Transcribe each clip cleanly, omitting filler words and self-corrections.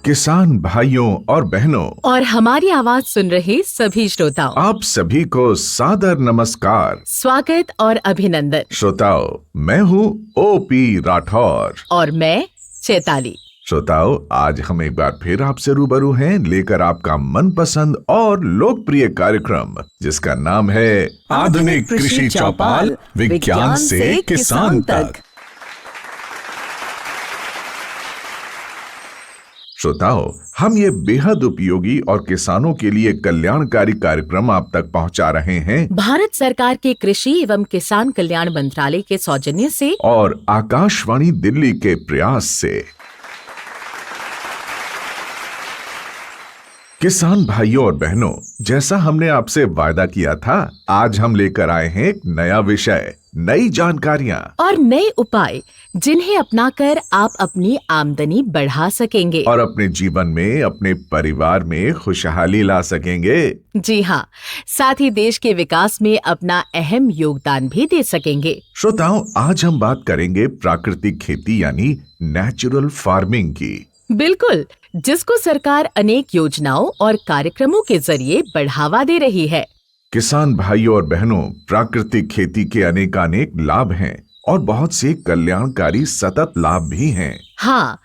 किसान भाइयों और बहनों और हमारी आवाज सुन रहे सभी श्रोताओं, आप सभी को सादर नमस्कार, स्वागत और अभिनंदन। श्रोताओं, मैं हूँ ओपी राठौर और मैं चैताली। श्रोताओं, आज हम एक बार फिर आपसे रूबरू हैं, लेकर आपका मनपसंद और लोकप्रिय कार्यक्रम, जिसका नाम है आधुनिक कृषि चौपाल, विज्ञान से किसान तक। श्रोताओं, हम ये बेहद उपयोगी और किसानों के लिए कल्याणकारी कार्यक्रम आप तक पहुंचा रहे हैं भारत सरकार के कृषि एवं किसान कल्याण मंत्रालय के सौजन्य से और आकाशवाणी दिल्ली के प्रयास से। किसान भाइयों और बहनों, जैसा हमने आपसे वायदा किया था, आज हम लेकर आए हैं एक नया विषय, नई जानकारियां और नए उपाय, जिन्हें अपनाकर आप अपनी आमदनी बढ़ा सकेंगे और अपने जीवन में, अपने परिवार में खुशहाली ला सकेंगे। जी हाँ, साथ ही देश के विकास में अपना अहम योगदान भी दे सकेंगे। श्रोताओं, आज हम बात करेंगे प्राकृतिक खेती यानी नेचुरल फार्मिंग की। बिल्कुल, जिसको सरकार अनेक योजनाओं और कार्यक्रमों के जरिए बढ़ावा दे रही है। किसान भाइयों और बहनों, प्राकृतिक खेती के अनेकानेक लाभ हैं और बहुत से कल्याणकारी सतत लाभ भी हैं। हाँ,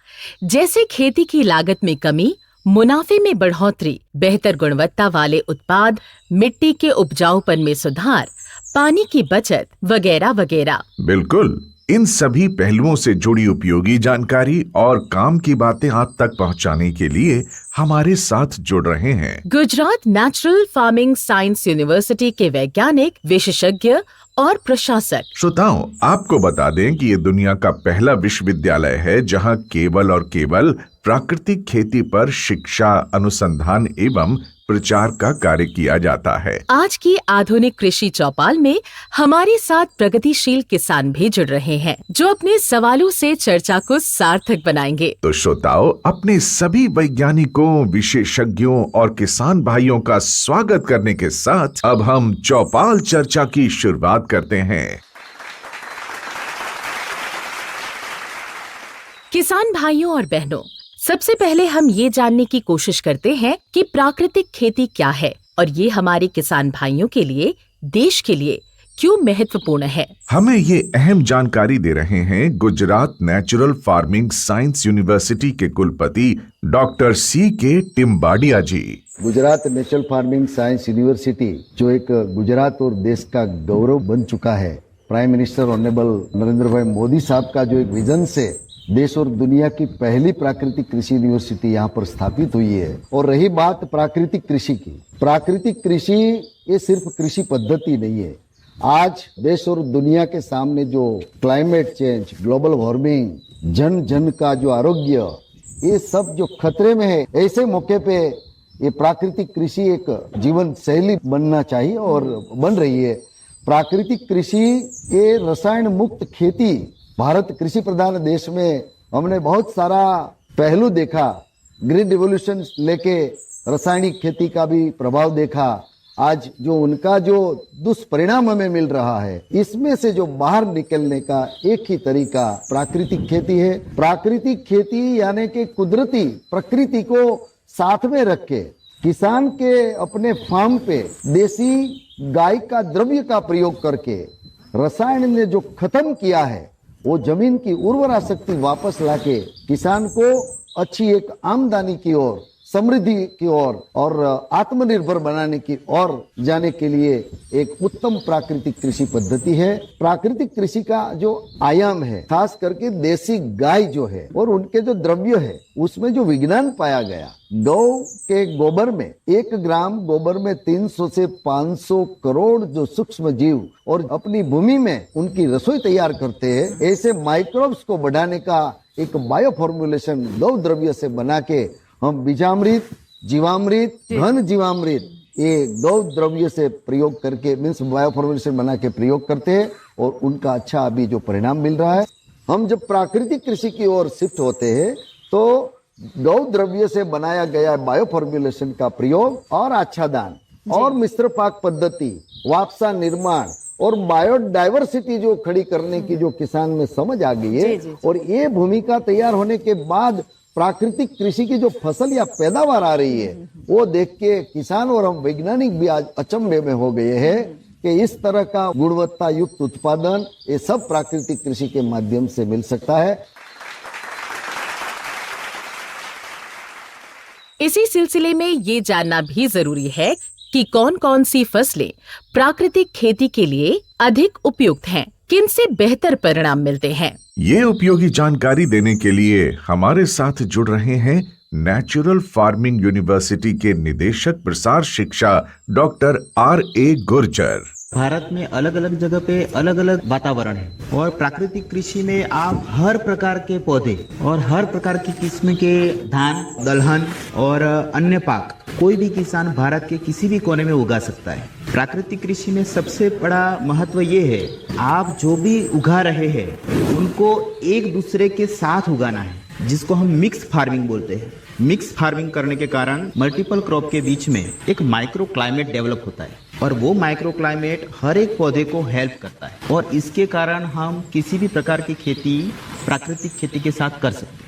जैसे खेती की लागत में कमी, मुनाफे में बढ़ोतरी, बेहतर गुणवत्ता वाले उत्पाद, मिट्टी के उपजाऊपन में सुधार, पानी की बचत वगैरह वगैरह। बिल्कुल, इन सभी पहलुओं से जुड़ी उपयोगी जानकारी और काम की बातें आप तक पहुंचाने के लिए हमारे साथ जुड़ रहे हैं Gujarat natural farming science university के वैज्ञानिक, विशेषज्ञ और प्रशासक। श्रोताओं, आपको बता दें कि ये दुनिया का पहला विश्वविद्यालय है जहां केवल और केवल प्राकृतिक खेती पर शिक्षा, अनुसंधान एवं प्रचार का कार्य किया जाता है। आज की आधुनिक कृषि चौपाल में हमारे साथ प्रगतिशील किसान भी जुड़ रहे हैं, जो अपने सवालों से चर्चा को सार्थक बनाएंगे। तो श्रोताओं, अपने सभी वैज्ञानिकों, विशेषज्ञों और किसान भाइयों का स्वागत करने के साथ अब हम चौपाल चर्चा की शुरुआत करते हैं। किसान भाइयों और बहनों, सबसे पहले हम ये जानने की कोशिश करते हैं कि प्राकृतिक खेती क्या है और ये हमारे किसान भाइयों के लिए, देश के लिए क्यों महत्वपूर्ण है। हमें ये अहम जानकारी दे रहे हैं Gujarat natural farming science university के कुलपति doctor C.K. Timbadia ji. Gujarat natural farming science university जो एक गुजरात और देश का गौरव बन चुका है, प्राइम मिनिस्टर ऑनरेबल नरेंद्र भाई मोदी साहब का जो एक विजन से देश और दुनिया की पहली प्राकृतिक कृषि यूनिवर्सिटी यहाँ पर स्थापित हुई है। और रही बात प्राकृतिक कृषि की, प्राकृतिक कृषि ये सिर्फ कृषि पद्धति नहीं है। आज देश और दुनिया के सामने जो क्लाइमेट चेंज, ग्लोबल वार्मिंग, जन जन का जो आरोग्य, ये सब जो खतरे में है, ऐसे मौके पे ये प्राकृतिक कृषि एक जीवन शैली बनना चाहिए और बन रही है। प्राकृतिक कृषि ये रसायन मुक्त खेती, भारत कृषि प्रधान देश में हमने बहुत सारा पहलू देखा, ग्रीन रिवॉल्यूशन लेके रासायनिक खेती का भी प्रभाव देखा। आज जो उनका जो दुष्परिणाम हमें मिल रहा है, इसमें से जो बाहर निकलने का एक ही तरीका प्राकृतिक खेती है। प्राकृतिक खेती यानी कि कुदरती प्रकृति को साथ में रख के किसान के अपने फार्म पे देसी गाय का द्रव्य का प्रयोग करके रसायन ने जो खत्म किया है, वो जमीन की उर्वरा शक्ति वापस लाके किसान को अच्छी एक आमदनी की ओर, समृद्धि की ओर और आत्मनिर्भर बनाने की ओर जाने के लिए एक उत्तम प्राकृतिक कृषि पद्धति है। प्राकृतिक कृषि का जो आयाम है, खास करके देसी गाय जो है और उनके जो द्रव्य है, उसमें जो विज्ञान पाया गया, गौ के गोबर में 1 ग्राम गोबर में 300 से 500 करोड़ जो सूक्ष्म जीव और अपनी भूमि में उनकी रसोई तैयार करते हैं, ऐसे माइक्रोब्स को बढ़ाने का एक बायो फॉर्मुलेशन गौ द्रव्य से बना के हम बीजामृत, जीवामृत, घन जीवामृत ये गौ द्रव्य से प्रयोग करके मीन्स बायो फॉर्मुलेशन बना के प्रयोग करते हैं और उनका अच्छा अभी जो परिणाम मिल रहा है। हम जब प्राकृतिक कृषि की ओर शिफ्ट होते हैं तो गौ द्रव्य से बनाया गया बायो फॉर्मुलेशन का प्रयोग और आच्छादन और मिश्र पाक पद्धति, वापसा निर्माण और बायोडाइवर्सिटी जो खड़ी करने की जो किसान में समझ आ गई है, और ये भूमिका तैयार होने के बाद प्राकृतिक कृषि की जो फसल या पैदावार आ रही है वो देख के किसान और हम वैज्ञानिक भी आज अचंभे में हो गए हैं कि इस तरह का गुणवत्ता युक्त उत्पादन ये सब प्राकृतिक कृषि के माध्यम से मिल सकता है। इसी सिलसिले में ये जानना भी जरूरी है कि कौन कौन सी फसलें प्राकृतिक खेती के लिए अधिक उपयुक्त हैं, किन से बेहतर परिणाम मिलते हैं। ये उपयोगी जानकारी देने के लिए हमारे साथ जुड़ रहे हैं नेचुरल फार्मिंग यूनिवर्सिटी के निदेशक प्रसार शिक्षा डॉक्टर R.A. गुर्जर। भारत में अलग अलग जगह पे अलग अलग वातावरण है और प्राकृतिक कृषि में आप हर प्रकार के पौधे और हर प्रकार की किस्म के धान, दलहन और अन्य पाक कोई भी किसान भारत के किसी भी कोने में उगा सकता है। प्राकृतिक कृषि में सबसे बड़ा महत्व ये है, आप जो भी उगा रहे हैं उनको एक दूसरे के साथ उगाना है, जिसको हम मिक्स फार्मिंग बोलते हैं। मिक्स फार्मिंग करने के कारण मल्टीपल क्रॉप के बीच में एक माइक्रो क्लाइमेट डेवलप होता है और वो माइक्रो क्लाइमेट हर एक पौधे को हेल्प करता है और इसके कारण हम किसी भी प्रकार की खेती प्राकृतिक खेती के साथ कर सकते हैं।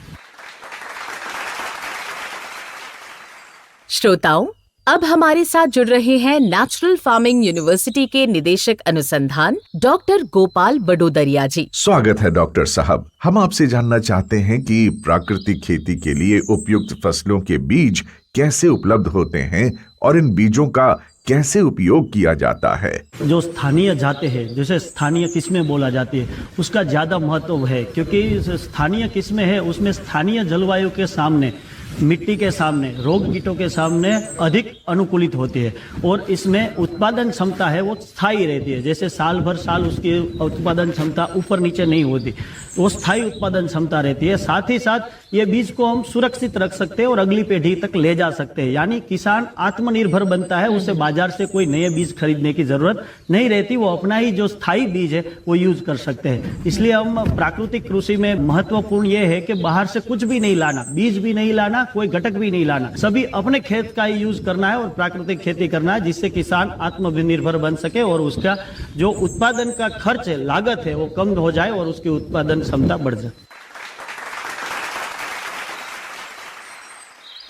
श्रोताओं, अब हमारे साथ जुड़ रहे हैं नेचुरल फार्मिंग यूनिवर्सिटी के निदेशक अनुसंधान डॉक्टर गोपाल वडोदरिया जी। स्वागत है डॉक्टर साहब। हम आपसे जानना चाहते हैं कि प्राकृतिक खेती के लिए उपयुक्त फसलों के बीज कैसे उपलब्ध होते हैं और इन बीजों का कैसे उपयोग किया जाता है। जो स्थानीय जाते हैं, जैसे स्थानीय किस्में बोला जाती है, उसका ज़्यादा महत्व है क्योंकि स्थानीय किस्में है उसमें स्थानीय जलवायु के सामने, मिट्टी के सामने, रोग कीटों के सामने अधिक अनुकूलित होती है और इसमें उत्पादन क्षमता है वो स्थायी रहती है। जैसे साल भर साल उसकी उत्पादन क्षमता ऊपर नीचे नहीं होती, वो स्थायी उत्पादन क्षमता रहती है। साथ ही साथ ये बीज को हम सुरक्षित रख सकते हैं और अगली पीढ़ी तक ले जा सकते हैं, यानी किसान आत्मनिर्भर बनता है, उसे बाजार से कोई नए बीज खरीदने की जरूरत नहीं रहती, वो अपना ही जो स्थायी बीज है वो यूज कर सकते हैं। इसलिए हम प्राकृतिक कृषि में महत्वपूर्ण ये है कि बाहर से कुछ भी नहीं लाना, बीज भी नहीं लाना, कोई घटक भी नहीं लाना, सभी अपने खेत का ही यूज करना है और प्राकृतिक खेती करना है, जिससे किसान आत्मनिर्भर बन सके और उसका जो उत्पादन का खर्च है, लागत है, वो कम हो जाए और उसकी उत्पादन क्षमता बढ़ जाए।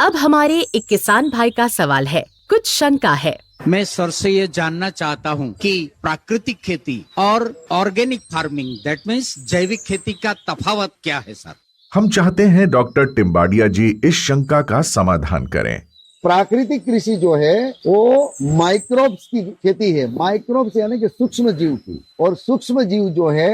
अब हमारे एक किसान भाई का सवाल है, कुछ शंका है। मैं सर से ये जानना चाहता हूँ कि प्राकृतिक खेती और ऑर्गेनिक फार्मिंग दैट मीन्स जैविक खेती का तफावत क्या है सर? हम चाहते हैं डॉक्टर टिम्बाडिया जी इस शंका का समाधान करें। प्राकृतिक कृषि जो है वो माइक्रोब्स की खेती है। माइक्रोब्स यानी कि सूक्ष्म जीव की, और सूक्ष्म जीव जो है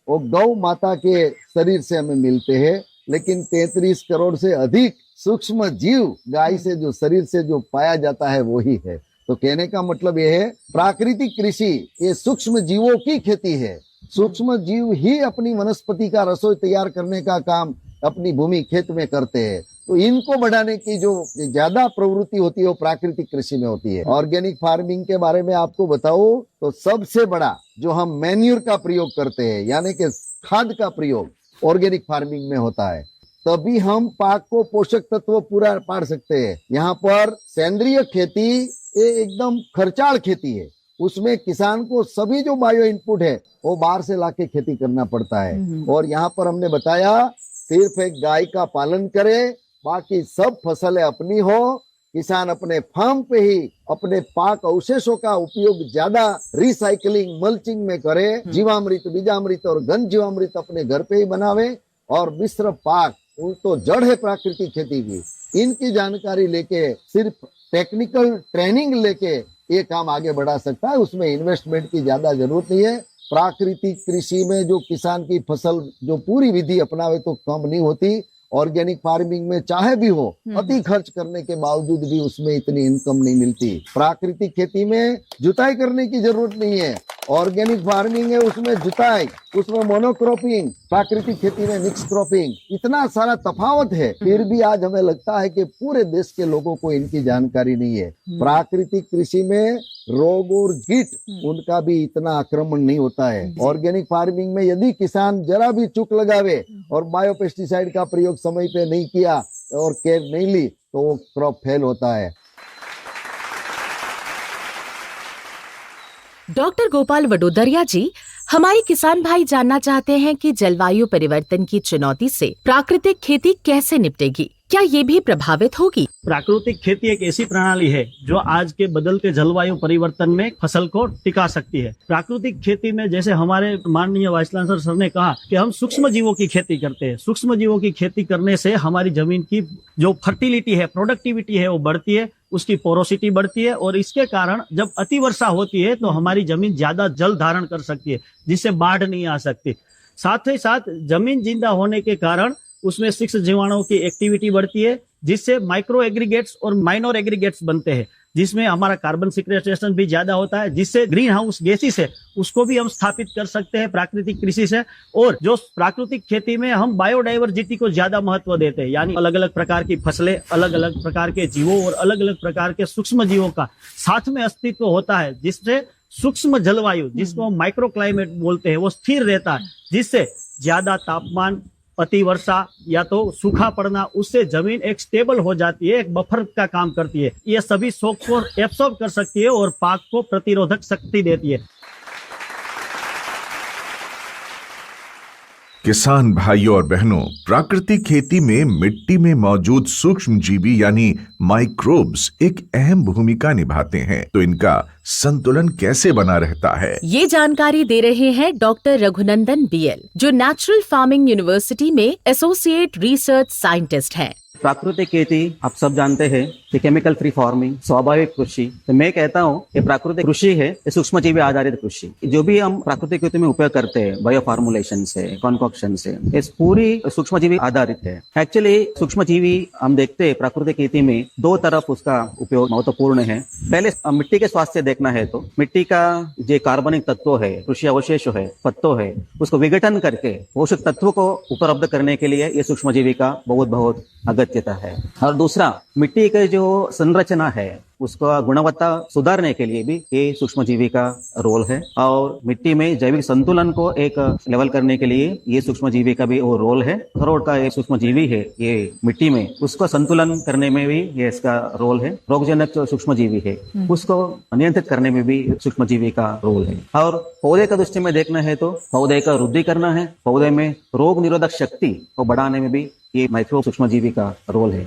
वो गौ माता के शरीर से हमें मिलते हैं, लेकिन 33 करोड़ से अधिक सूक्ष्म जीव गाय से जो शरीर से जो पाया जाता है वही है। तो कहने का मतलब यह है प्राकृतिक कृषि ये सूक्ष्म जीवों की खेती है। सूक्ष्म जीव ही अपनी वनस्पति का रसोई तैयार करने का काम अपनी भूमि खेत में करते हैं। तो इनको बढ़ाने की जो ज्यादा प्रवृत्ति होती है वो प्राकृतिक कृषि में होती है। ऑर्गेनिक फार्मिंग के बारे में आपको बताओ तो सबसे बड़ा जो हम मैन्यूर का प्रयोग करते हैं, यानी कि खाद का प्रयोग ऑर्गेनिक फार्मिंग में होता है, तभी हम पाक को पोषक तत्व पूरा पा सकते हैं। यहाँ पर सेंद्रिय खेती ये एकदम खर्चाल खेती है, उसमें किसान को सभी जो बायो इनपुट है वो बाहर से लाके खेती करना पड़ता है। और यहाँ पर हमने बताया सिर्फ एक गाय का पालन करे, बाकी सब फसलें अपनी हो, किसान अपने फार्म पे ही अपने पाक अवशेषों का उपयोग ज्यादा रिसाइकलिंग मल्चिंग में करे, जीवामृत, बीजामृत और घन जीवामृत अपने घर पे ही बनावे और मिश्र पाक वो तो जड़ है प्राकृतिक खेती की। इनकी जानकारी लेके सिर्फ टेक्निकल ट्रेनिंग लेके ये काम आगे बढ़ा सकता है, उसमें इन्वेस्टमेंट की ज्यादा जरूरत नहीं है। प्राकृतिक कृषि में जो किसान की फसल जो पूरी विधि अपनावे तो कम नहीं होती। ऑर्गेनिक फार्मिंग में चाहे भी हो अति खर्च करने के बावजूद भी उसमें इतनी इनकम नहीं मिलती। प्राकृतिक खेती में जुताई करने की जरूरत नहीं है, ऑर्गेनिक फार्मिंग है उसमें जुताई, उसमें मोनोक्रॉपिंग, प्राकृतिक खेती में मिक्स क्रॉपिंग, इतना सारा तफावत है। फिर भी आज हमें लगता है कि पूरे देश के लोगों को इनकी जानकारी नहीं है। प्राकृतिक कृषि में रोग और कीट उनका भी इतना आक्रमण नहीं होता है। ऑर्गेनिक फार्मिंग में यदि किसान जरा भी चूक लगावे और बायोपेस्टिसाइड का प्रयोग समय पे नहीं किया और केयर नहीं ली तो वो क्रॉप फेल होता है। डॉक्टर गोपाल वडोदरिया जी, हमारे किसान भाई जानना चाहते हैं कि जलवायु परिवर्तन की चुनौती से प्राकृतिक खेती कैसे निपटेगी। क्या ये भी प्रभावित होगी? प्राकृतिक खेती एक ऐसी प्रणाली है जो आज के बदलते जलवायु परिवर्तन में फसल को टिका सकती है। प्राकृतिक खेती में जैसे हमारे माननीय वाइस चांसलर सर ने कहा कि हम सूक्ष्म जीवों की खेती करते हैं। सूक्ष्म जीवों की खेती करने से हमारी जमीन की जो फर्टिलिटी है, प्रोडक्टिविटी है, वो बढ़ती है, उसकी पोरोसिटी बढ़ती है और इसके कारण जब अतिवर्षा होती है तो हमारी जमीन ज्यादा जल धारण कर सकती है, जिससे बाढ़ नहीं आ सकती। साथ ही साथ जमीन जिंदा होने के कारण उसमें सूक्ष्म जीवाणुओं की एक्टिविटी बढ़ती है, जिससे माइक्रो एग्रीगेट्स और माइनर एग्रीगेट्स बनते हैं, जिसमें हमारा कार्बन सिक्वेस्ट्रेशन भी ज्यादा होता है, जिससे ग्रीन हाउस गैसेस है उसको भी हम स्थापित कर सकते हैं प्राकृतिक कृषि से। और जो प्राकृतिक खेती में हम बायोडाइवर्सिटी को ज्यादा महत्व देते हैं, यानी अलग अलग प्रकार की फसलें, अलग अलग प्रकार के जीवों और अलग अलग प्रकार के सूक्ष्म जीवों का साथ में अस्तित्व होता है, जिससे सूक्ष्म जलवायु, जिसको हम माइक्रो क्लाइमेट बोलते हैं, वो स्थिर रहता है, जिससे ज्यादा तापमान, अतिवर्षा या तो सूखा पड़ना, उससे जमीन एक स्टेबल हो जाती है, एक बफर का काम करती है। ये सभी शॉक को एब्सॉर्ब कर सकती है और पाक को प्रतिरोधक शक्ति देती है। किसान भाइयों और बहनों, प्राकृतिक खेती में मिट्टी में मौजूद सूक्ष्म जीवी यानी माइक्रोब्स एक अहम भूमिका निभाते हैं। तो इनका संतुलन कैसे बना रहता है, ये जानकारी दे रहे हैं डॉक्टर रघुनंदन BL, जो नेचुरल फार्मिंग यूनिवर्सिटी में एसोसिएट रिसर्च साइंटिस्ट हैं। प्राकृतिक खेती आप सब जानते हैं कि केमिकल फ्री फार्मिंग, स्वाभाविक कृषि। तो मैं कहता हूँ कि प्राकृतिक कृषि है ये सूक्ष्म जीवी आधारित कृषि। जो भी हम प्राकृतिक खेती में उपयोग करते हैं, बायो फार्मुलेशन से, कॉन्कॉक्शन से, ये पूरी सूक्ष्म जीवी आधारित है। एक्चुअली सूक्ष्म जीवी हम देखते हैं प्राकृतिक खेती में दो तरफ उसका उपयोग महत्वपूर्ण है। पहले मिट्टी के स्वास्थ्य देखना है तो मिट्टी का जो कार्बनिक तत्व है, कृषि अवशेष है, पत्तों है, उसको विघटन करके पोषक तत्व को उपलब्ध करने के लिए ये सूक्ष्म जीवी का बहुत अगत्यता है। और दूसरा, मिट्टी के जो संरचना है उसका गुणवत्ता सुधारने के लिए भी ये सूक्ष्म जीवी का रोल है। और मिट्टी में जैविक संतुलन को एक लेवल करने के लिए ये सूक्ष्म जीवी का भी वो रोल है। खरोट का एक सूक्ष्म जीवी है ये मिट्टी में, उसको संतुलन करने में भी ये इसका रोल है। रोगजनक जो सूक्ष्म जीवी है उसको नियंत्रित करने में भी सूक्ष्म जीवी का रोल है। और पौधे का दृष्टि में देखना है तो पौधे का वृद्धि करना है, पौधे में रोग निरोधक शक्ति को बढ़ाने में भी ये माइक्रो सूक्ष्म जीवी का रोल है।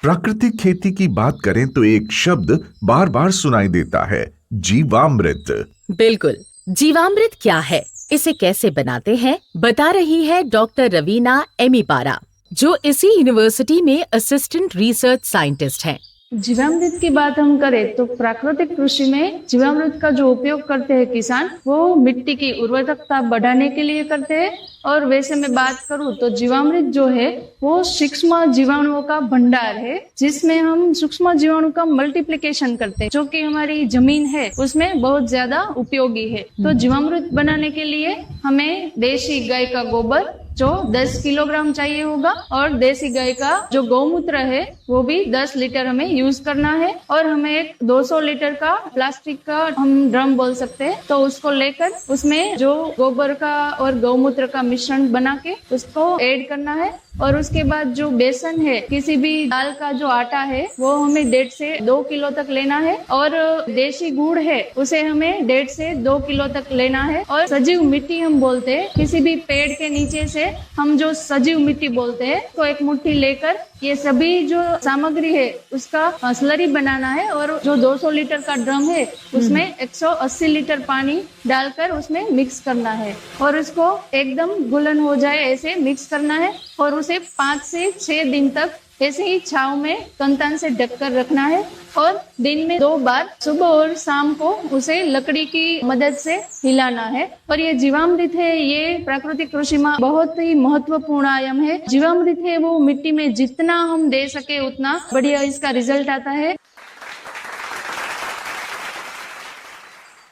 प्राकृतिक खेती की बात करें तो एक शब्द बार बार सुनाई देता है, जीवामृत। बिल्कुल, जीवामृत क्या है, इसे कैसे बनाते हैं, बता रही है डॉक्टर रवीना एमीपारा, जो इसी यूनिवर्सिटी में असिस्टेंट रिसर्च साइंटिस्ट हैं। जीवामृत की बात हम करें तो प्राकृतिक कृषि में जीवामृत का जो उपयोग करते हैं किसान, वो मिट्टी की उर्वरकता बढ़ाने के लिए करते हैं। और वैसे मैं बात करूं तो जीवामृत जो है वो सूक्ष्म जीवाणुओं का भंडार है, जिसमें हम सूक्ष्म जीवाणु का मल्टीप्लिकेशन करते हैं, जो कि हमारी जमीन है उसमें बहुत ज्यादा उपयोगी है। तो जीवामृत बनाने के लिए हमें देशी गाय का गोबर जो 10 किलोग्राम चाहिए होगा, और देसी गाय का जो गौमूत्र है वो भी 10 लीटर हमें यूज करना है। और हमें एक 200 लीटर का प्लास्टिक का हम ड्रम बोल सकते हैं, तो उसको लेकर उसमें जो गोबर का और गौमूत्र का मिश्रण बना के उसको ऐड करना है। और उसके बाद जो बेसन है, किसी भी दाल का जो आटा है वो हमें 1.5 से 2 किलो तक लेना है। और देशी गुड़ है उसे हमें 1.5 से 2 किलो तक लेना है। और सजीव मिट्टी हम बोलते हैं, किसी भी पेड़ के नीचे से हम जो सजीव मिट्टी बोलते हैं, तो एक मुट्ठी लेकर ये सभी जो सामग्री है उसका स्लरी बनाना है। और जो 200 लीटर का ड्रम है उसमें 180 लीटर पानी डालकर उसमें मिक्स करना है, और उसको एकदम घुलन हो जाए ऐसे मिक्स करना है। और उसे 5 से 6 दिन तक ऐसे ही छांव में कंतान से ढककर रखना है। और दिन में 2 बार, सुबह और शाम को, उसे लकड़ी की मदद से हिलाना है। और ये जीवामृत है, ये प्राकृतिक कृषि में बहुत ही महत्वपूर्ण आयाम है। जीवामृत है वो मिट्टी में जितना हम दे सके उतना बढ़िया इसका रिजल्ट आता है।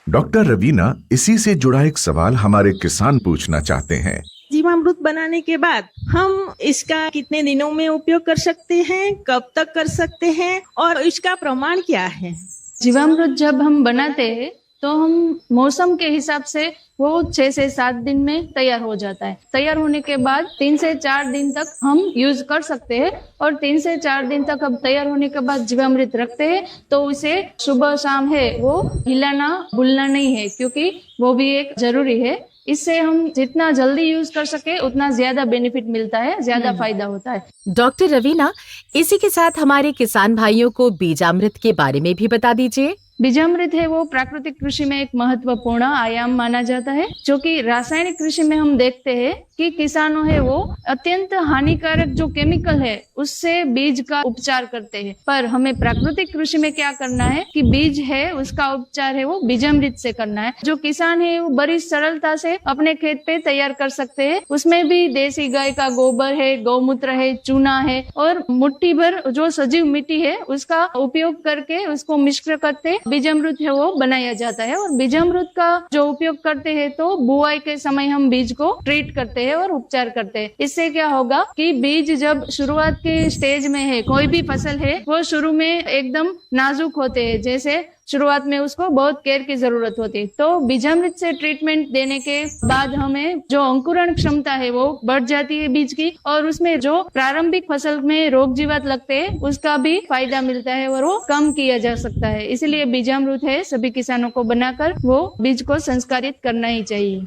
डॉक्टर रवीना, इसी से जुड़ा एक सवाल हमारे किसान पूछना चाहते हैं। जीवामृत बनाने के बाद हम इसका कितने दिनों में उपयोग कर सकते हैं, कब तक कर सकते हैं, और इसका प्रमाण क्या है? जीवामृत जब हम बनाते हैं तो हम मौसम के हिसाब से वो 6 से 7 दिन में तैयार हो जाता है। तैयार होने के बाद 3 से 4 दिन तक हम यूज कर सकते हैं। और 3 से 4 दिन तक अब तैयार होने के बाद जीवामृत रखते हैं तो उसे सुबह शाम है वो हिलाना भूलना नहीं है, क्योंकि वो भी एक जरूरी है। इससे हम जितना जल्दी यूज कर सके उतना ज्यादा बेनिफिट मिलता है, ज्यादा फायदा होता है। डॉक्टर रवीना, इसी के साथ हमारे किसान भाइयों को बीजामृत के बारे में भी बता दीजिए। बीजामृत है वो प्राकृतिक कृषि में एक महत्वपूर्ण आयाम माना जाता है, जो कि रासायनिक कृषि में हम देखते हैं कि किसानों है वो अत्यंत हानिकारक जो केमिकल है उससे बीज का उपचार करते हैं। पर हमें प्राकृतिक कृषि में क्या करना है कि बीज है उसका उपचार है वो बीजामृत से करना है। जो किसान है वो बड़ी सरलता से अपने खेत पे तैयार कर सकते हैं। उसमें भी देसी गाय का गोबर है, गौमूत्र है, चूना है और मुट्ठी भर जो सजीव मिट्टी है उसका उपयोग करके उसको मिश्र करते बीजामृत है वो बनाया जाता है। और बीजामृत का जो उपयोग करते हैं तो बुआई के समय हम बीज को ट्रीट करते हैं और उपचार करते हैं। इससे क्या होगा कि बीज जब शुरुआत के स्टेज में है, कोई भी फसल है वो शुरू में एकदम नाजुक होते हैं, जैसे शुरुआत में उसको बहुत केयर की जरूरत होती है। तो बीजामृत से ट्रीटमेंट देने के बाद हमें जो अंकुरण क्षमता है वो बढ़ जाती है बीज की, और उसमें जो प्रारंभिक फसल में रोग जीवात लगते हैं उसका भी फायदा मिलता है और वो कम किया जा सकता है। इसलिए बीजामृत है सभी किसानों को बनाकर वो बीज को संस्कारित करना ही चाहिए।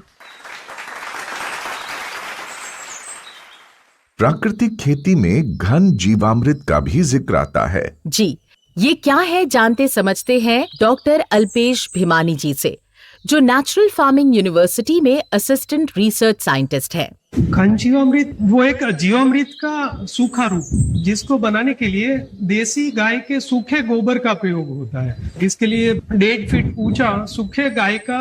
प्राकृतिक खेती में घन जीवामृत का भी जिक्र आता है। जी, ये क्या है जानते समझते हैं डॉक्टर अल्पेश भिमानी जी से, जो नेचुरल फार्मिंग यूनिवर्सिटी में असिस्टेंट रिसर्च साइंटिस्ट है। घन जीवामृत वो एक जीवामृत का सूखा रूप जिसको बनाने के लिए देसी गाय के सूखे गोबर का प्रयोग होता है। इसके लिए 1.5 फीट ऊंचा सूखे गाय का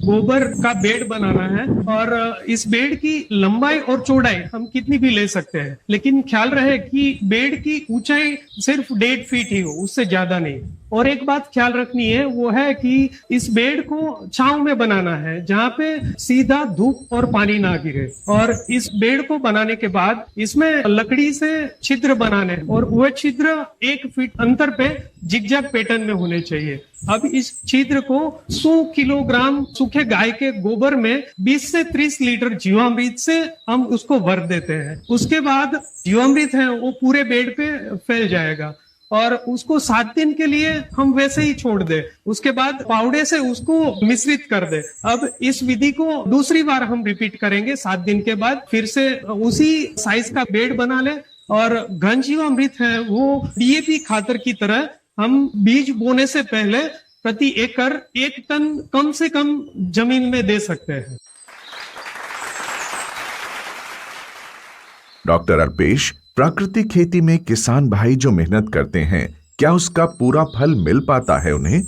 गोबर का बेड बनाना है, और इस बेड की लंबाई और चौड़ाई हम कितनी भी ले सकते हैं, लेकिन ख्याल रहे कि बेड की ऊंचाई सिर्फ 1.5 फीट ही हो, उससे ज्यादा नहीं। और एक बात ख्याल रखनी है वो है कि इस बेड को छांव में बनाना है जहाँ पे सीधा धूप और पानी ना गिरे। और इस बेड को बनाने के बाद इसमें लकड़ी से छिद्र बनाने, और वह छिद्र 1 फीट अंतर पे जिगजैग पैटर्न में होने चाहिए। अब इस छिद्र को 100 किलोग्राम सूखे गाय के गोबर में 20 से 30 लीटर जीवामृत से हम उसको भर देते हैं। उसके बाद जीवामृत है वो पूरे बेड पे फैल जाएगा, और उसको 7 दिन के लिए हम वैसे ही छोड़ दे। उसके बाद पावडे से उसको मिश्रित कर दे। अब इस विधि को दूसरी बार हम रिपीट करेंगे 7 दिन के बाद, फिर से उसी साइज का बेड बना ले। और घन जीवामृत है वो डीएपी खातर की तरह हम बीज बोने से पहले प्रति एकड़ 1 टन कम से कम जमीन में दे सकते हैं। डॉक्टर अल्पेश, प्राकृतिक खेती में किसान भाई जो मेहनत करते हैं, क्या उसका पूरा फल मिल पाता है उन्हें?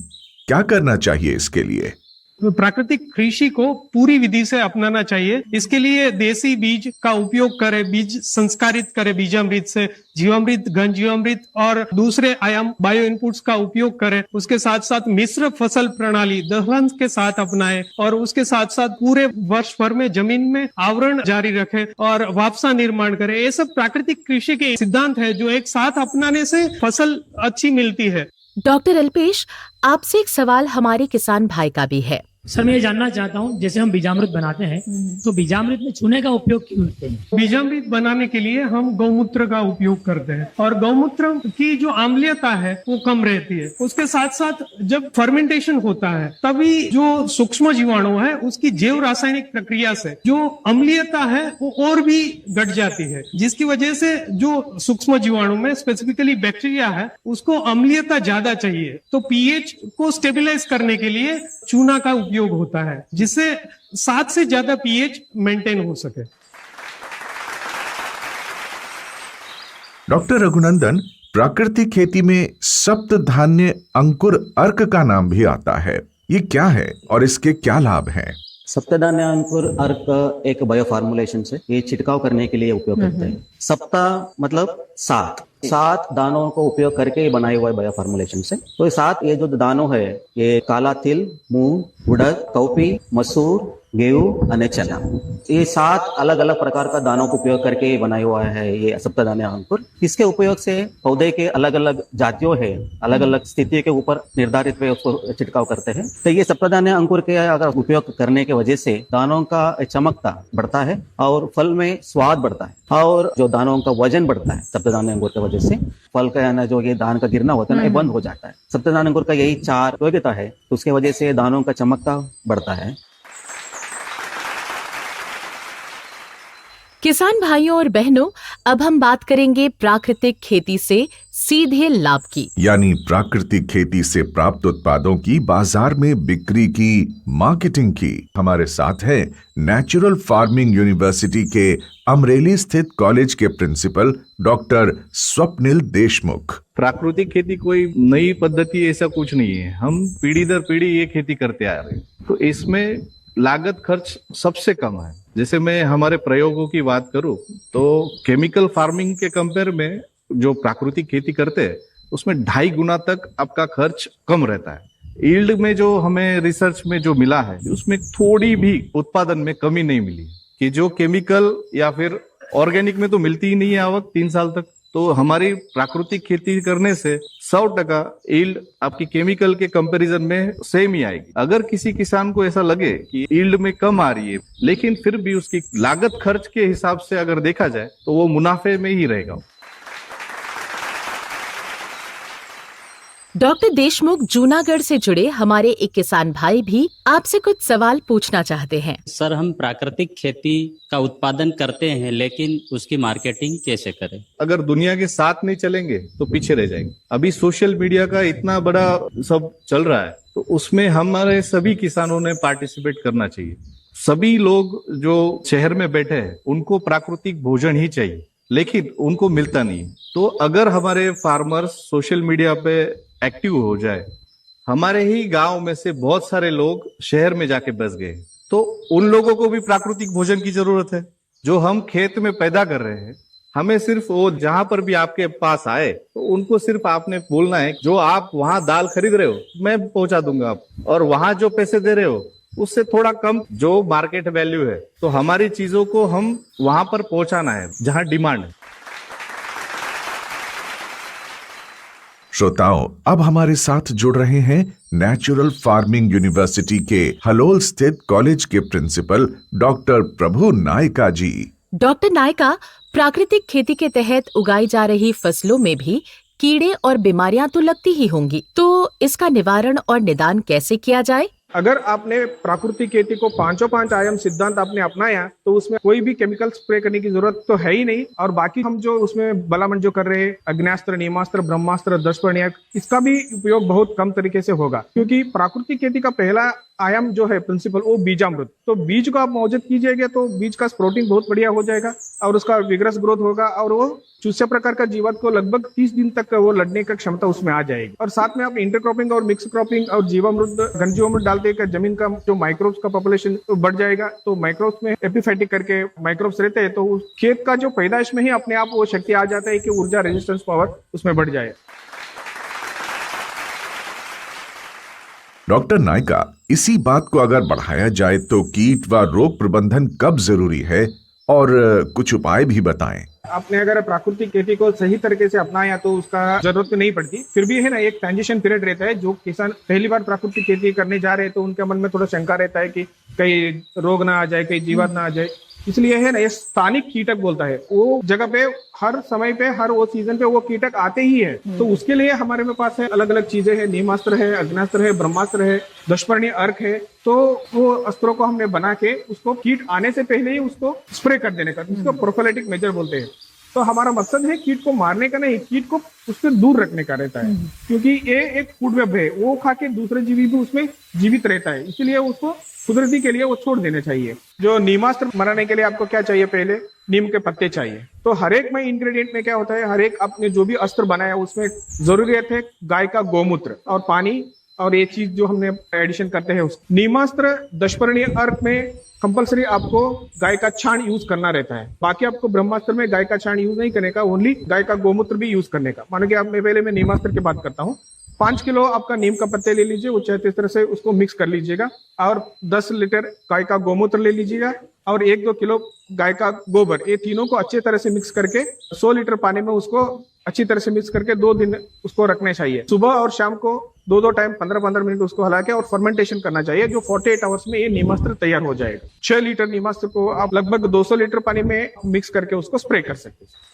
क्या करना चाहिए इसके लिए? प्राकृतिक कृषि को पूरी विधि से अपनाना चाहिए। इसके लिए देसी बीज का उपयोग करें, बीज संस्कारित करें बीजामृत से, जीवामृत, घन जीवामृत और दूसरे आयाम बायो इनपुट्स का उपयोग करें। उसके साथ साथ मिश्र फसल प्रणाली दलहन के साथ अपनाएं, और उसके साथ साथ पूरे वर्ष भर में जमीन में आवरण जारी रखें और वापसा निर्माण करें। ये सब प्राकृतिक कृषि के सिद्धांत है जो एक साथ अपनाने से फसल अच्छी मिलती है। डॉक्टर अल्पेश, आपसे एक सवाल हमारे किसान भाई का भी है। सर, मैं ये जानना चाहता हूँ, जैसे हम बीजामृत बनाते हैं तो बीजामृत में चूने का उपयोग क्यों करते हैं? बीजामृत बनाने के लिए हम गौमूत्र का उपयोग करते हैं, और गौमूत्र की जो अम्लीयता है वो कम रहती है। उसके साथ साथ जब फर्मेंटेशन होता है तभी जो सूक्ष्म जीवाणु है उसकी जैव रासायनिक प्रक्रिया से जो अम्लीयता है वो और भी घट जाती है, जिसकी वजह से जो सूक्ष्म जीवाणु में स्पेसिफिकली बैक्टीरिया है उसको अम्लीयता ज्यादा चाहिए। तो पीएच को स्टेबलाइज करने के लिए चूना का उपयोग होता है, जिससे 7 से ज्यादा पीएच मेंटेन हो सके। डॉक्टर रघुनंदन, प्राकृतिक खेती में सप्त धान्य अंकुर अर्क का नाम भी आता है, ये क्या है और इसके क्या लाभ हैं? सप्तधान्य अंकुर अर्क एक बायो फार्मुलेशन से ये छिड़काव करने के लिए उपयोग करते हैं। सप्ता मतलब 7 दानों को उपयोग करके ये बनाए हुआ है बायो फार्मुलेशन से। तो ये 7 ये जो दानों है ये काला तिल, मूंग, उड़द, कौपी, मसूर, गेहूं और चना, ये 7 अलग अलग प्रकार का दानों को उपयोग करके बनाया हुआ है ये सप्तधान्य अंकुर। इसके उपयोग से पौधे के अलग अलग जातियों है, अलग अलग स्थिति के ऊपर निर्धारित वे उसको छिड़काव करते हैं। तो ये सप्तधान्य अंकुर के अगर उपयोग करने की वजह से दानों का चमकता बढ़ता है और फल में स्वाद बढ़ता है, और जो दानों का वजन बढ़ता है सप्तधान्य अंकुर की वजह से फल का यानी जो ये दान का गिरना होता है ना, ये बंद हो जाता है। सप्तधान्य अंकुर का यही 4 उपयोगिता है, तो उसके वजह से दानों का चमकता बढ़ता है। किसान भाइयों और बहनों, अब हम बात करेंगे प्राकृतिक खेती से सीधे लाभ की। यानी प्राकृतिक खेती से प्राप्त उत्पादों की बाजार में बिक्री की, मार्केटिंग की। हमारे साथ है नेचुरल फार्मिंग यूनिवर्सिटी के अमरेली स्थित कॉलेज के प्रिंसिपल डॉक्टर स्वप्निल देशमुख। प्राकृतिक खेती कोई नई पद्धति ऐसा कुछ नहीं है, हम पीढ़ी दर पीढ़ी ये खेती करते आ रहे हैं, तो इसमें लागत खर्च सबसे कम है। जैसे मैं हमारे प्रयोगों की बात करूं तो केमिकल फार्मिंग के कंपेयर में जो प्राकृतिक खेती करते हैं उसमें 2.5 गुना तक आपका खर्च कम रहता है। यील्ड में जो हमें रिसर्च में जो मिला है उसमें थोड़ी भी उत्पादन में कमी नहीं मिली, कि जो केमिकल या फिर ऑर्गेनिक में तो मिलती ही नहीं है आवक 3 साल तक, तो हमारी प्राकृतिक खेती करने से 100% यील्ड आपकी केमिकल के कंपैरिजन में सेम ही आएगी। अगर किसी किसान को ऐसा लगे कि यील्ड में कम आ रही है लेकिन फिर भी उसकी लागत खर्च के हिसाब से अगर देखा जाए तो वो मुनाफे में ही रहेगा। डॉक्टर देशमुख, जूनागढ़ से जुड़े हमारे एक किसान भाई भी आपसे कुछ सवाल पूछना चाहते हैं। सर, हम प्राकृतिक खेती का उत्पादन करते हैं लेकिन उसकी मार्केटिंग कैसे करें? अगर दुनिया के साथ नहीं चलेंगे तो पीछे रह जाएंगे। अभी सोशल मीडिया का इतना बड़ा सब चल रहा है तो उसमें हमारे सभी किसानों ने पार्टिसिपेट करना चाहिए। सभी लोग जो शहर में बैठे हैं उनको प्राकृतिक भोजन ही चाहिए लेकिन उनको मिलता नहीं। तो अगर हमारे फार्मर्स सोशल मीडिया पे एक्टिव हो जाए, हमारे ही गांव में से बहुत सारे लोग शहर में जाके बस गए, तो उन लोगों को भी प्राकृतिक भोजन की जरूरत है। जो हम खेत में पैदा कर रहे हैं, हमें सिर्फ वो जहां पर भी आपके पास आए तो उनको सिर्फ आपने बोलना है, जो आप वहां दाल खरीद रहे हो मैं पहुंचा दूंगा आप, और वहां जो पैसे दे रहे हो उससे थोड़ा कम जो मार्केट वैल्यू है, तो हमारी चीजों को हम वहां पर पहुंचाना है जहां डिमांड है। श्रोताओं, अब हमारे साथ जुड़ रहे हैं नेचुरल फार्मिंग यूनिवर्सिटी के हलोल स्थित कॉलेज के प्रिंसिपल डॉक्टर प्रभु नायका जी। डॉक्टर नायका, प्राकृतिक खेती के तहत उगाई जा रही फसलों में भी कीड़े और बीमारियां तो लगती ही होंगी, तो इसका निवारण और निदान कैसे किया जाए? अगर आपने प्राकृतिक खेती को 5 आयाम सिद्धांत आपने अपनाया तो उसमें कोई भी केमिकल स्प्रे करने की जरूरत तो है ही नहीं। और बाकी हम जो उसमें भलामण जो कर रहे हैं, अग्न्यास्त्र, नीमास्त्र, ब्रह्मास्त्र, दशपर्णिक, इसका भी उपयोग बहुत कम तरीके से होगा, क्योंकि प्राकृतिक खेती का पहला आयाम जो है प्रिंसिपल वो बीजामृत। तो बीज को आप मौजूद कीजिएगा तो बीज का स्प्रोटिंग बहुत बढ़िया हो जाएगा और उसका विग्रस ग्रोथ होगा और वो चूसे प्रकार का जीवात को लगभग 30 दिन तक वो लड़ने का क्षमता उसमें आ जाएगी। और साथ में आप इंटरक्रॉपिंग और मिक्स क्रॉपिंग और जीवामृत, घन जीवामृत डाल देकर जमीन का जो माइक्रोब्स का पॉपुलेशन बढ़ जाएगा। तो माइक्रोब्स में एपिफाइटिक करके माइक्रोब्स रहते हैं तो उस खेत का जो पैदाइश में ही अपने आप वो शक्ति आ जाता है कि ऊर्जा रेजिस्टेंस पावर उसमें बढ़ जाए। डॉक्टर नायका, इसी बात को अगर बढ़ाया जाए तो कीट व रोग प्रबंधन कब जरूरी है और कुछ उपाय भी बताएं। आपने अगर प्राकृतिक खेती को सही तरीके से अपनाया तो उसका जरूरत नहीं पड़ती। फिर भी है ना, एक ट्रांजिशन पीरियड रहता है। जो किसान पहली बार प्राकृतिक खेती करने जा रहे हैं तो उनके मन में थोड़ा शंका रहता है कि कहीं रोग ना आ जाए, कहीं जीवात ना आ जाए। इसलिए है ना, ये स्थानिक कीटक बोलता है, वो जगह पे हर समय पे हर वो सीजन पे वो कीटक आते ही है। तो उसके लिए हमारे में पास है अलग अलग चीजें हैं, नीमास्त्र है, अग्नास्त्र है, ब्रह्मास्त्र है, दशपर्णी अर्क है। तो वो अस्त्रों को हमने बना के उसको कीट आने से पहले ही उसको स्प्रे कर देने का, उसको प्रोफिलैटिक मेजर बोलते हैं। तो हमारा मकसद है कीट को मारने का नहीं, कीट को उससे दूर रखने का रहता है, क्योंकि ये एक फूड वेब है, वो खा के दूसरे जीवी भी उसमें जीवित रहता है, इसलिए उसको कुदरती के लिए वो छोड़ देने चाहिए। जो नीमास्त्र मराने के लिए आपको क्या चाहिए, पहले नीम के पत्ते चाहिए। तो हर एक में इंग्रेडिएंट में क्या होता है, हर एक आपने जो भी अस्त्र बनाया उसमें जरूरियत है गाय का गोमूत्र और पानी, और ये चीज जो हमने एडिशन करते हैं उस नीमास्त्र दशपर्णी अर्क में कंपलसरी आपको गाय का छाण यूज करना रहता है। बाकी आपको ब्रह्मास्त्र में गाय का छाण यूज नहीं करने का, ओनली गाय का गोमूत्र भी यूज करने का। मानो कि आप मैं नीमास्त्र की बात करता हूँ। 5 किलो आपका नीम का पत्ते ले लीजिए, वो इस तरह से उसको मिक्स कर लीजिएगा, और 10 लीटर गाय का गोमूत्र ले लीजिएगा और 1-2 किलो गाय का गोबर, ये तीनों को अच्छे तरह से मिक्स करके 100 लीटर पानी में उसको अच्छी तरह से मिक्स करके 2 दिन उसको रखने चाहिए। सुबह और शाम को 2-2 टाइम 15-15 मिनट उसको हला के और फर्मेंटेशन करना चाहिए, जो 48 आवर्स में ये नीमास्त्र तैयार हो जाएगा। 6 लीटर नीमास्त्र को आप लगभग 200 लीटर पानी में मिक्स करके उसको स्प्रे कर सकते हैं।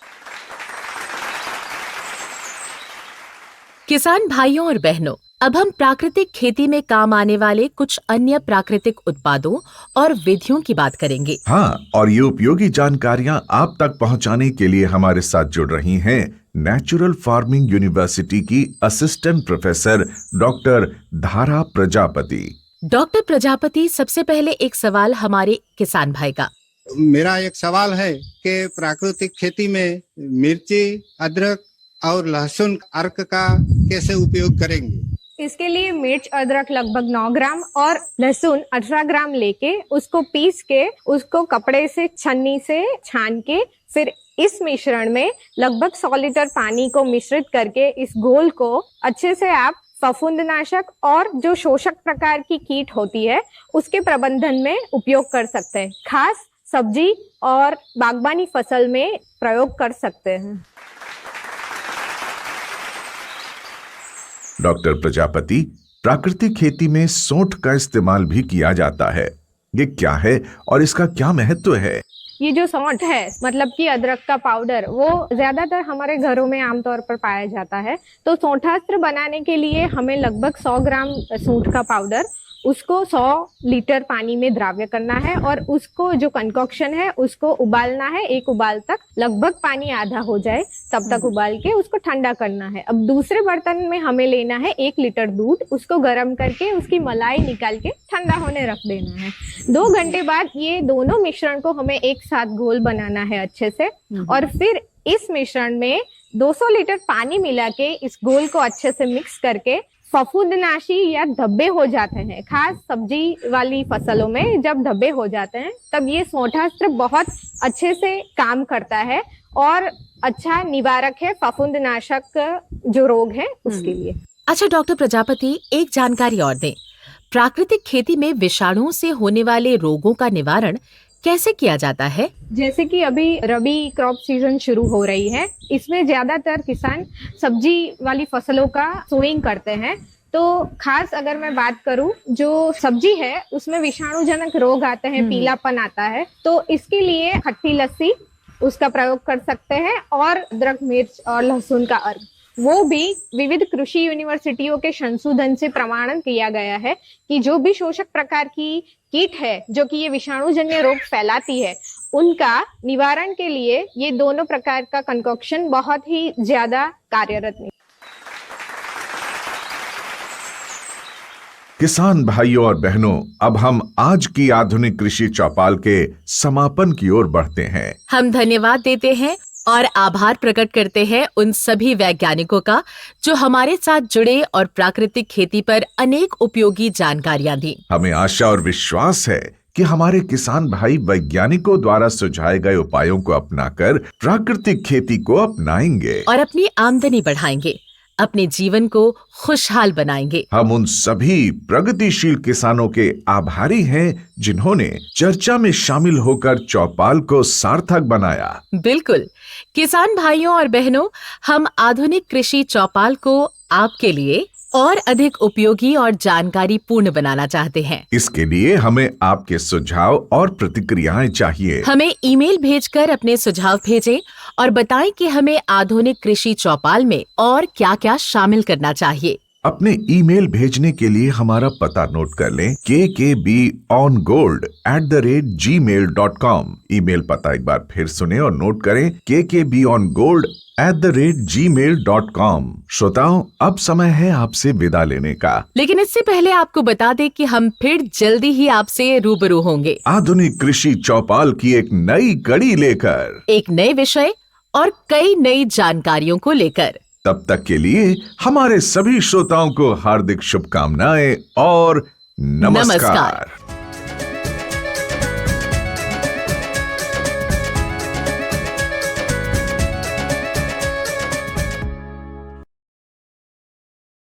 किसान भाइयों और बहनों, अब हम प्राकृतिक खेती में काम आने वाले कुछ अन्य प्राकृतिक उत्पादों और विधियों की बात करेंगे। हाँ, और ये उपयोगी जानकारियाँ आप तक पहुँचाने के लिए हमारे साथ जुड़ रही हैं नेचुरल फार्मिंग यूनिवर्सिटी की असिस्टेंट प्रोफेसर डॉक्टर धारा प्रजापति। डॉक्टर प्रजापति, सबसे पहले एक सवाल हमारे किसान भाई का। मेरा एक सवाल है कि प्राकृतिक खेती में मिर्ची, अदरक और लहसुन अर्क का कैसे उपयोग करेंगे? इसके लिए मिर्च अदरक लगभग 9 ग्राम और लहसुन 18 ग्राम लेके उसको पीस के उसको कपड़े से छन्नी से छान के फिर इस मिश्रण में लगभग 100 लीटर पानी को मिश्रित करके इस घोल को अच्छे से आप फफूंदनाशक और जो शोषक प्रकार की कीट होती है उसके प्रबंधन में उपयोग कर सकते हैं। खास सब्जी और बागबानी फसल में प्रयोग कर सकते हैं। डॉक्टर प्रजापति, प्राकृतिक खेती में सोंठ का इस्तेमाल भी किया जाता है। ये क्या है और इसका क्या महत्व है? ये जो सौंठ है मतलब कि अदरक का पाउडर, वो ज्यादातर हमारे घरों में आमतौर पर पाया जाता है। तो सौंठास्त्र बनाने के लिए हमें लगभग 100 ग्राम सौंठ का पाउडर उसको 100 लीटर पानी में द्राव्य करना है और उसको जो कंकॉक्शन है उसको उबालना है। एक उबाल तक, लगभग पानी आधा हो जाए तब तक उबाल के उसको ठंडा करना है। अब दूसरे बर्तन में हमें लेना है 1 लीटर दूध, उसको गर्म करके उसकी मलाई निकाल के ठंडा होने रख देना है। 2 घंटे बाद ये दोनों मिश्रण को हमें एक साथ घोल बनाना है अच्छे से और फिर इस मिश्रण में 200 लीटर पानी मिला के इस घोल को अच्छे से मिक्स करके फफूंदनाशी या धब्बे हो जाते हैं, खास सब्जी वाली फसलों में जब धब्बे हो जाते हैं तब ये सौंठास्त्र बहुत अच्छे से काम करता है और अच्छा निवारक है फफूंदनाशक जो रोग है उसके लिए। अच्छा डॉक्टर प्रजापति, एक जानकारी और दें। प्राकृतिक खेती में विषाणुओं से होने वाले रोगों का निवारण कैसे किया जाता है? जैसे कि अभी रबी क्रॉप सीजन शुरू हो रही है, इसमें ज्यादातर किसान सब्जी वाली फसलों का सोइंग करते हैं। तो खास अगर मैं बात करूं, जो सब्जी है उसमें विषाणुजनक रोग आते हैं, पीलापन आता है, तो इसके लिए खट्टी लस्सी उसका प्रयोग कर सकते हैं और अदरक, मिर्च और लहसुन का अर्क, वो भी विविध कृषि यूनिवर्सिटियों के संशोधन से प्रमाणन किया गया है कि जो भी शोषक प्रकार की कीट है जो कि ये विषाणुजन्य रोग फैलाती है, उनका निवारण के लिए ये दोनों प्रकार का कंकॉक्शन बहुत ही ज्यादा कार्यरत है। किसान भाइयों और बहनों, अब हम आज की आधुनिक कृषि चौपाल के समापन की ओर बढ़ते हैं। हम धन्यवाद देते हैं और आभार प्रकट करते हैं उन सभी वैज्ञानिकों का जो हमारे साथ जुड़े और प्राकृतिक खेती पर अनेक उपयोगी जानकारियां दी। हमें आशा और विश्वास है कि हमारे किसान भाई वैज्ञानिकों द्वारा सुझाए गए उपायों को अपनाकर प्राकृतिक खेती को अपनाएंगे और अपनी आमदनी बढ़ाएंगे, अपने जीवन को खुशहाल बनाएंगे। हम उन सभी प्रगतिशील किसानों के आभारी हैं जिन्होंने चर्चा में शामिल होकर चौपाल को सार्थक बनाया। बिल्कुल किसान भाइयों और बहनों, हम आधुनिक कृषि चौपाल को आपके लिए और अधिक उपयोगी और जानकारी पूर्ण बनाना चाहते हैं। इसके लिए हमें आपके सुझाव और प्रतिक्रियाएं चाहिए। हमें ईमेल भेजकर अपने सुझाव भेजें और बताएं कि हमें आधुनिक कृषि चौपाल में और क्या-क्या शामिल करना चाहिए। अपने ईमेल भेजने के लिए हमारा पता नोट कर लें, kkbongold@gmail.com। ईमेल पता एक बार फिर सुने और नोट करें, kkbongold@gmail.com। श्रोताओं, अब समय है आपसे विदा लेने का, लेकिन इससे पहले आपको बता दें कि हम फिर जल्दी ही आपसे रूबरू होंगे आधुनिक कृषि चौपाल की एक नई कड़ी लेकर, एक नए विषय और कई नई जानकारियों को लेकर। तब तक के लिए हमारे सभी श्रोताओं को हार्दिक शुभकामनाएं और नमस्कार।